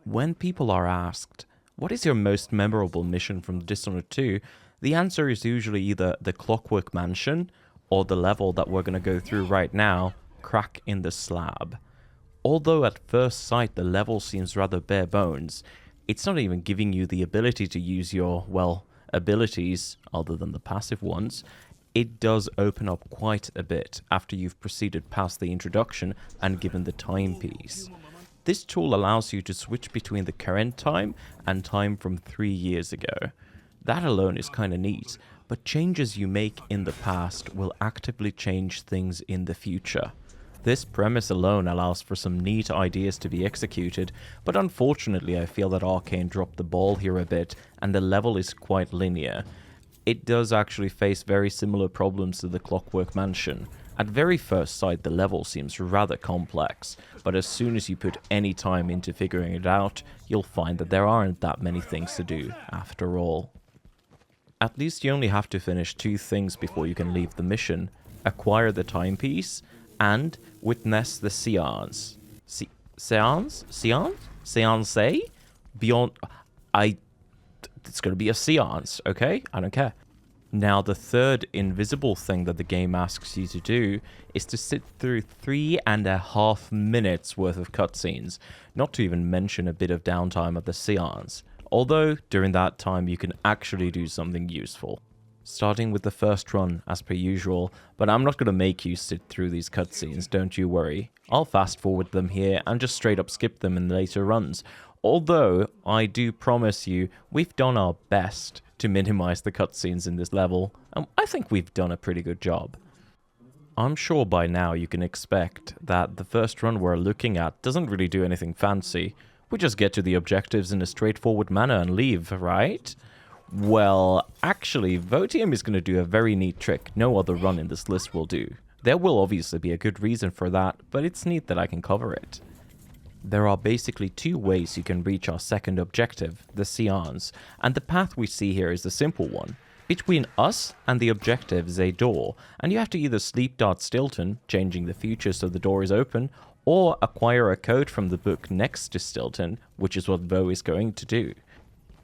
When people are asked, what is your most memorable mission from Dishonored 2? The answer is usually either the Clockwork Mansion or the level that we're going to go through right now, Crack in the Slab. Although at first sight the level seems rather bare bones, it's not even giving you the ability to use your, well, abilities, other than the passive ones. It does open up quite a bit after you've proceeded past the introduction and given the timepiece. This tool allows you to switch between the current time and time from 3 years ago. That alone is kinda neat, but changes you make in the past will actively change things in the future. This premise alone allows for some neat ideas to be executed, but unfortunately I feel that Arcane dropped the ball here a bit, and the level is quite linear. It does actually face very similar problems to the Clockwork Mansion. At very first sight the level seems rather complex, but as soon as you put any time into figuring it out, you'll find that there aren't that many things to do after all. At least you only have to finish 2 things before you can leave the mission: acquire the timepiece, and witness the seance. Seance? Seance? Seance? Beyond... It's gonna be a seance, okay? I don't care. Now, the third invisible thing that the game asks you to do is to sit through 3.5 minutes worth of cutscenes, not to even mention a bit of downtime at the seance. Although, during that time, you can actually do something useful. Starting with the first run, as per usual, but I'm not going to make you sit through these cutscenes, don't you worry. I'll fast forward them here and just straight up skip them in later runs. Although, I do promise you, we've done our best to minimize the cutscenes in this level, and I think we've done a pretty good job. I'm sure by now you can expect that the first run we're looking at doesn't really do anything fancy. We just get to the objectives in a straightforward manner and leave, right? Well, actually, Votium is going to do a very neat trick no other run in this list will do. There will obviously be a good reason for that, but it's neat that I can cover it. There are basically 2 ways you can reach our second objective, the seance, and the path we see here is a simple one. Between us and the objective is a door, and you have to either sleep dart Stilton, changing the future so the door is open, or acquire a code from the book next to Stilton, which is what Vo is going to do.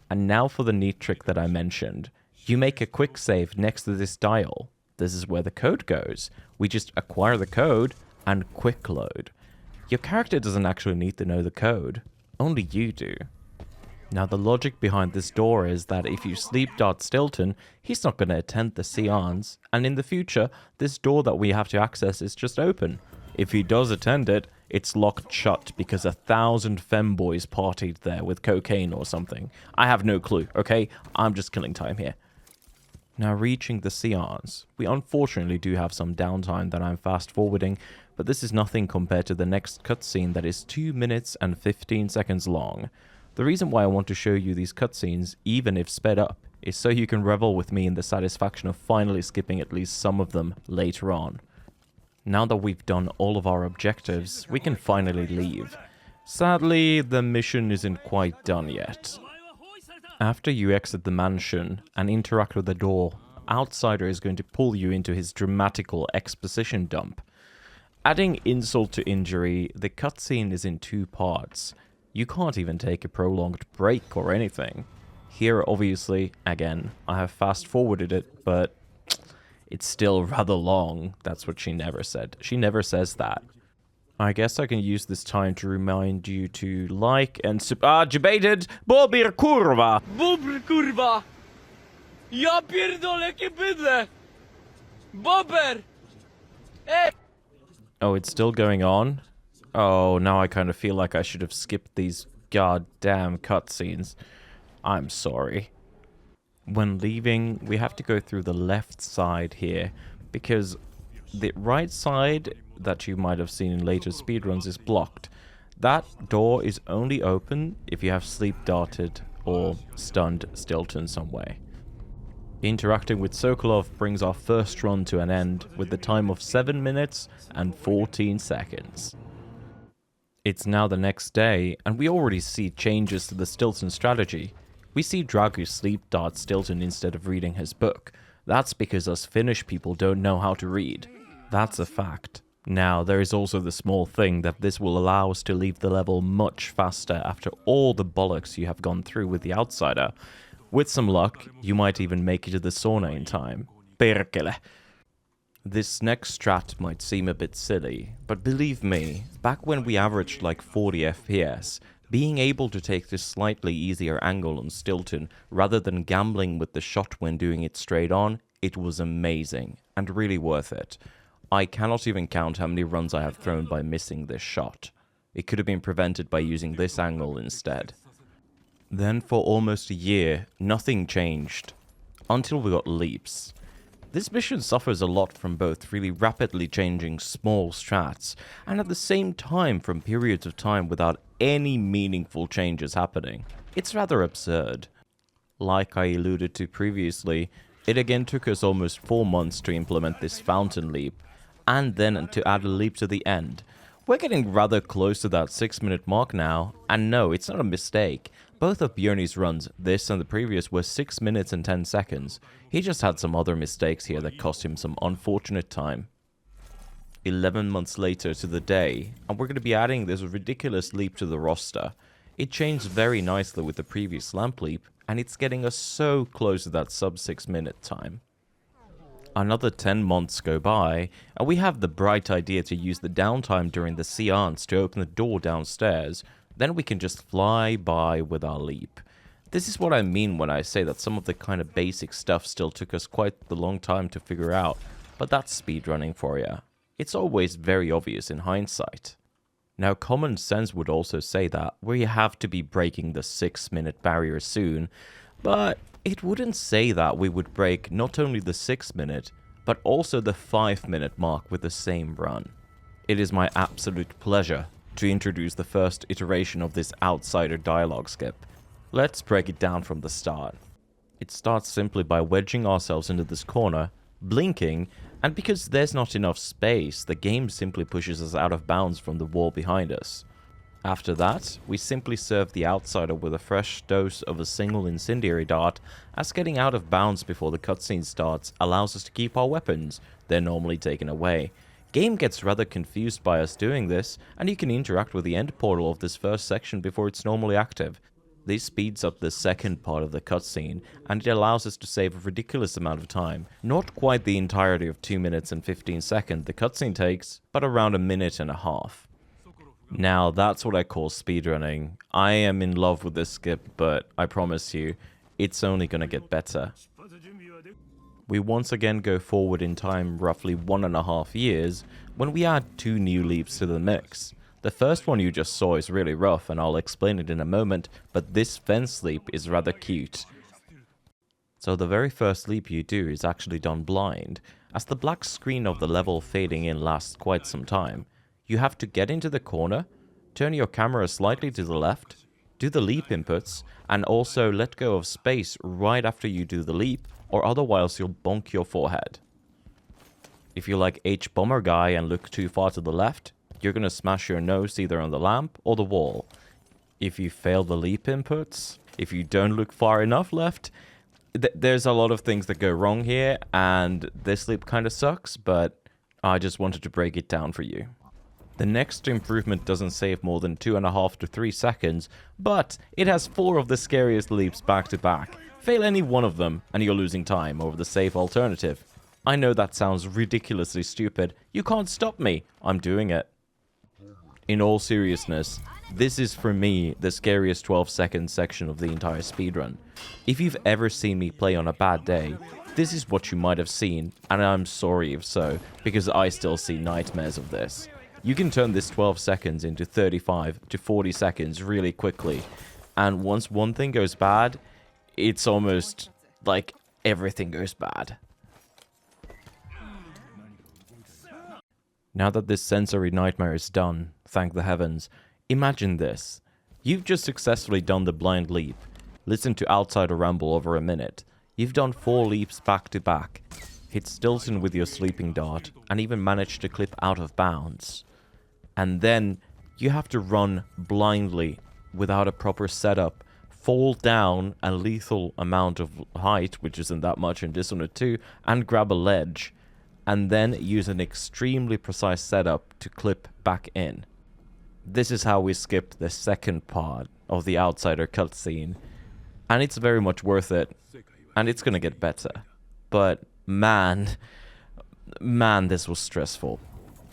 And now for the neat trick that I mentioned. You make a quick save next to this dial. This is where the code goes. We just acquire the code and quick load. Your character doesn't actually need to know the code. Only you do. Now the logic behind this door is that if you sleep dart Stilton, he's not going to attend the seance, and in the future, this door that we have to access is just open. If he does attend it, it's locked shut because 1,000 femboys partied there with cocaine or something. I have no clue, okay? I'm just killing time here. Now reaching the seance, we unfortunately do have some downtime that I'm fast forwarding, but this is nothing compared to the next cutscene that is 2 minutes and 15 seconds long. The reason why I want to show you these cutscenes, even if sped up, is so you can revel with me in the satisfaction of finally skipping at least some of them later on. Now that we've done all of our objectives, we can finally leave. Sadly, the mission isn't quite done yet. After you exit the mansion and interact with the door, Outsider is going to pull you into his dramatical exposition dump. Adding insult to injury, the cutscene is in 2 parts. You can't even take a prolonged break or anything. Here, obviously, again, I have fast forwarded it, but it's still rather long. That's what she never said. She never says that. I guess I can use this time to remind you to like and debated Bobir kurwa! Bobr kurwa! Ja pierdolę jakie bydle! Bober! Hey! Oh, it's still going on? Oh, now I kind of feel like I should have skipped these goddamn cutscenes. I'm sorry. When leaving, we have to go through the left side here, because the right side that you might have seen in later speedruns is blocked. That door is only open if you have sleep darted or stunned Stilton some way. Interacting with Sokolov brings our first run to an end with the time of 7 minutes and 14 seconds. It's now the next day, and we already see changes to the Stilton strategy. We see Dragu sleep dart Stilton instead of reading his book. That's because us Finnish people don't know how to read. That's a fact. Now, there is also the small thing that this will allow us to leave the level much faster after all the bollocks you have gone through with the Outsider. With some luck, you might even make it to the sauna in time. Perkele. This next strat might seem a bit silly, but believe me, back when we averaged like 40 FPS, being able to take this slightly easier angle on Stilton rather than gambling with the shot when doing it straight on, it was amazing, and really worth it. I cannot even count how many runs I have thrown by missing this shot. It could have been prevented by using this angle instead. Then for almost a year, nothing changed. Until we got leaps. This mission suffers a lot from both really rapidly changing small strats, and at the same time from periods of time without any meaningful changes happening. It's rather absurd. Like I alluded to previously, it again took us almost 4 months to implement this fountain leap, and then to add a leap to the end. We're getting rather close to that 6-minute mark now, and no, it's not a mistake. Both of Björn's runs, this and the previous, were 6 minutes and 10 seconds. He just had some other mistakes here that cost him some unfortunate time. 11 months later to the day, and we're going to be adding this ridiculous leap to the roster. It changed very nicely with the previous lamp leap, and it's getting us so close to that sub 6 minute time. Another 10 months go by, and we have the bright idea to use the downtime during the seance to open the door downstairs. Then we can just fly by with our leap. This is what I mean when I say that some of the kind of basic stuff still took us quite the long time to figure out, but that's speedrunning for you. It's always very obvious in hindsight. Now, common sense would also say that we have to be breaking the 6-minute barrier soon, but it wouldn't say that we would break not only the 6-minute, but also the 5-minute mark with the same run. It is my absolute pleasure to introduce the first iteration of this Outsider dialogue skip. Let's break it down from the start. It starts simply by wedging ourselves into this corner, blinking, and because there's not enough space, the game simply pushes us out of bounds from the wall behind us. After that, we simply serve the Outsider with a fresh dose of a single incendiary dart, as getting out of bounds before the cutscene starts allows us to keep our weapons. They're normally taken away. Game gets rather confused by us doing this, and you can interact with the end portal of this first section before it's normally active. This speeds up the second part of the cutscene, and it allows us to save a ridiculous amount of time. Not quite the entirety of 2 minutes and 15 seconds the cutscene takes, but around 1.5 minutes. Now, that's what I call speedrunning. I am in love with this skip, but I promise you, it's only gonna get better. We once again go forward in time roughly 1.5 years, when we add 2 new leaps to the mix. The first one you just saw is really rough, and I'll explain it in a moment, but this fence leap is rather cute. So the very first leap you do is actually done blind, as the black screen of the level fading in lasts quite some time. You have to get into the corner, turn your camera slightly to the left, do the leap inputs, and also let go of space right after you do the leap, or otherwise you'll bonk your forehead. If you're like H-Bomber guy and look too far to the left, you're gonna smash your nose either on the lamp or the wall. If you fail the leap inputs, if you don't look far enough left, there's a lot of things that go wrong here, and this leap kinda sucks, but I just wanted to break it down for you. The next improvement doesn't save more than 2.5 to 3 seconds, but it has 4 of the scariest leaps back to back. Fail any one of them, and you're losing time over the safe alternative. I know that sounds ridiculously stupid. You can't stop me. I'm doing it. In all seriousness, this is for me the scariest 12-second section of the entire speedrun. If you've ever seen me play on a bad day, this is what you might have seen, and I'm sorry if so, because I still see nightmares of this. You can turn this 12 seconds into 35 to 40 seconds really quickly, and once one thing goes bad, it's almost like everything goes bad. Now that this sensory nightmare is done, thank the heavens, imagine this. You've just successfully done the blind leap, listened to Outsider ramble over 1 minute, you've done 4 leaps back to back, hit Stilton with your sleeping dart, and even managed to clip out of bounds. And then you have to run blindly without a proper setup, fall down a lethal amount of height, which isn't that much in Dishonored 2, and grab a ledge. and then use an extremely precise setup to clip back in. This is how we skip the second part of the Outsider cutscene, and it's very much worth it, and it's gonna get better. But man, this was stressful.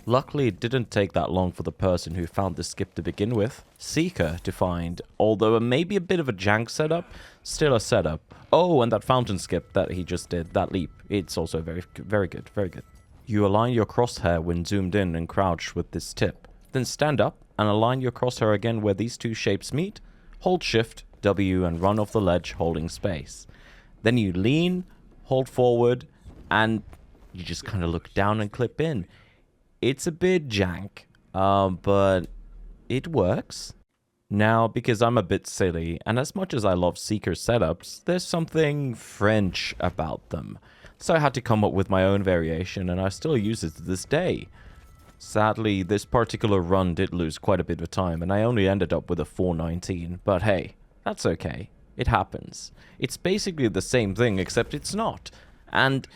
Luckily, it didn't take that long for the person who found the skip to begin with, Seeker, to find, although maybe a bit of a jank setup, still a setup. Oh, and that fountain skip that he just did, that leap, it's also very good, very good. You align your crosshair when zoomed in and crouched with this tip. Then stand up and align your crosshair again where these two shapes meet, hold Shift, W, and run off the ledge holding space. Then you lean, hold forward, and you just kind of look down and clip in. It's a bit jank, but it works. Now, because I'm a bit silly, and as much as I love Seeker setups, there's something French about them. So I had to come up with my own variation, and I still use it to this day. Sadly, this particular run did lose quite a bit of time, and I only ended up with a 419, but hey, that's okay. It happens. It's basically the same thing, except it's not. And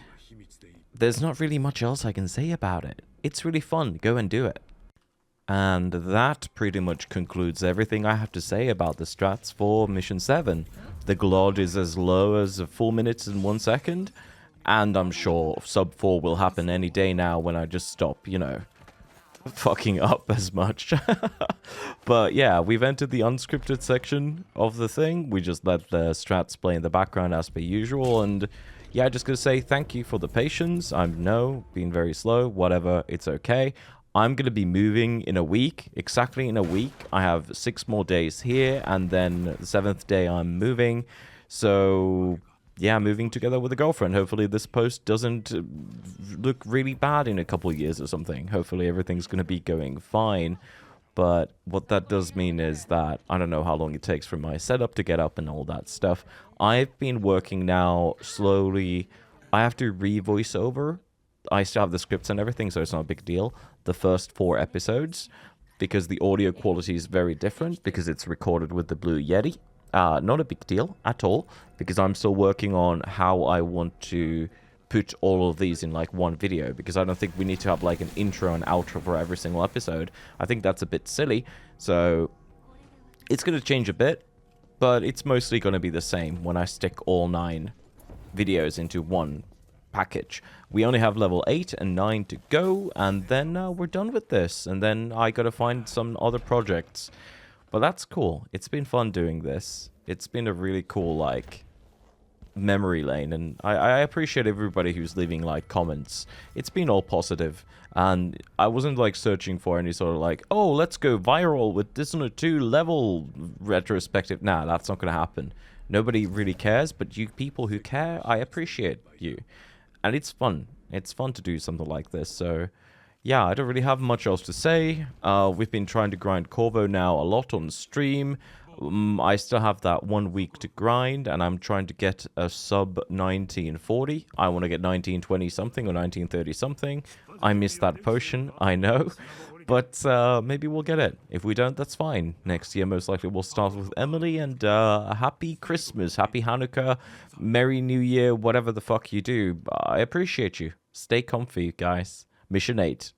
there's not really much else I can say about it. It's really fun. Go and do it. And that pretty much concludes everything I have to say about the strats for Mission 7. The GLOD is as low as 4 minutes and 1 second, and I'm sure sub 4 will happen any day now when I just stop, you know, fucking up as much. But yeah, we've entered the unscripted section of the thing. We just let the strats play in the background as per usual, and yeah, just gonna say thank you for the patience. I know, being very slow, whatever, it's okay. I'm gonna be moving in a week, exactly in a week. I have 6 more days here, and then the 7th day I'm moving. So yeah, moving together with a girlfriend. Hopefully this post doesn't look really bad in a couple of years or something. Hopefully everything's gonna be going fine. But what that does mean is that I don't know how long it takes for my setup to get up and all that stuff. I've been working now slowly. I have to re-voice over. I still have the scripts and everything, so it's not a big deal. The first 4 episodes, because the audio quality is very different, because it's recorded with the Blue Yeti. Not a big deal at all, because I'm still working on how I want to put all of these in like one video, because I don't think we need to have like an intro and outro for every single episode. I think that's a bit silly, so it's going to change a bit, but it's mostly going to be the same when I stick all 9 videos into one package. We only have level 8 and 9 to go, and then we're done with this, and then I gotta find some other projects. But that's cool. It's been fun doing this. It's been a really cool, like, memory lane, and I appreciate everybody who's leaving like comments. It's been all positive, and I wasn't like searching for any sort of like, oh, let's go viral with Dishonored 2 level retrospective. Nah, that's not gonna happen. Nobody really cares, but you people who care, I appreciate you, and it's fun. It's fun to do something like this. So yeah, I don't really have much else to say. We've been trying to grind Corvo now a lot on stream. I still have that 1 week to grind, and I'm trying to get a sub 1940. I want to get 1920 something or 1930 something. I missed that potion, I know, but maybe we'll get it. If we don't, that's fine. Next year, most likely, we'll start with Emily, and a happy Christmas, happy Hanukkah, Merry New Year, whatever the fuck you do. I appreciate you. Stay comfy, guys. Mission 8.